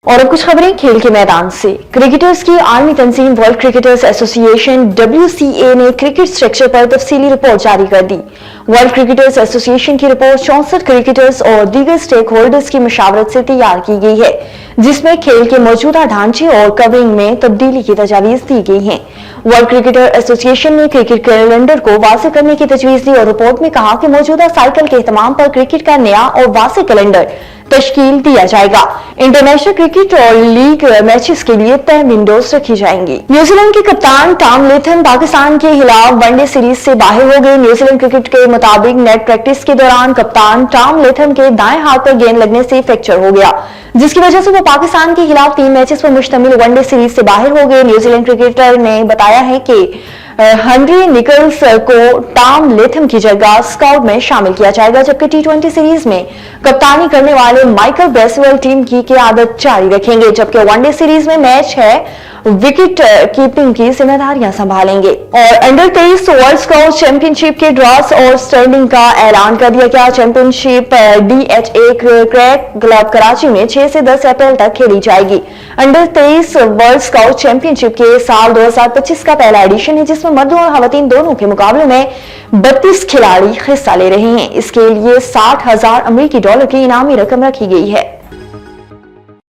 और अब कुछ खबरें खेल के मैदान से। क्रिकेटर्स की आलमी तंजीम वर्ल्ड क्रिकेटर्स एसोसिएशन WCA ने क्रिकेट स्ट्रक्चर पर तफसीली रिपोर्ट जारी कर दी। वर्ल्ड क्रिकेटर्स एसोसिएशन की रिपोर्ट 64 क्रिकेटर्स और दीगर स्टेक होल्डर्स की मशावरत से तैयार की गई है, जिसमें खेल के मौजूदा ढांचे और कवरिंग में तब्दीली की तजवीज़ दी गई हैं। वर्ल्ड क्रिकेटर एसोसिएशन ने क्रिकेट कैलेंडर को वाज़ेह करने की तजवीज़ दी और रिपोर्ट में कहा कि मौजूदा साइकिल के इत्माम पर क्रिकेट का नया और वाज़ेह कैलेंडर तश्कील दिया जाएगा। इंटरनेशनल क्रिकेट और लीग मैचेस के लिए तय विंडोज रखी जाएंगी। न्यूजीलैंड के कप्तान टॉम लेथम पाकिस्तान के खिलाफ वनडे सीरीज से बाहर हो गए। न्यूजीलैंड क्रिकेट के मुताबिक नेट प्रैक्टिस के दौरान कप्तान टॉम लेथम के दाएं हाथ पर गेंद लगने से फ्रैक्चर हो गया, जिसकी वजह से वो पाकिस्तान के खिलाफ 3 मैचेस पर मुश्तमिल वनडे सीरीज से बाहर हो गए। न्यूजीलैंड क्रिकेटर ने बताया है कि हेनरी निकल्स को टॉम लेथम की जगह स्क्वाड में शामिल किया जाएगा, जबकि T20 सीरीज में कप्तानी करने वाले माइकल ब्रेसवेल टीम की क़यादत जारी रखेंगे, जबकि वनडे सीरीज में मैच है विकेट कीपिंग की जिम्मेदारियां संभालेंगे। और अंडर 23 वर्ल्ड स्काउट चैंपियनशिप के ड्रॉस और स्टैंडिंग का ऐलान कर दिया गया। Championship DHA cricket club Karachi में 6 से 10 अप्रैल तक खेली जाएगी। अंडर 23 वर्ल्ड स्काउट चैंपियनशिप के साल 2025 का पहला एडिशन है, जिसमें मर्दों और खवातीन दोनों के मुकाबले में 32 खिलाड़ी हिस्सा ले रहे हैं। इसके लिए $60,000 अमेरिकी की इनामी रकम रखी गई है।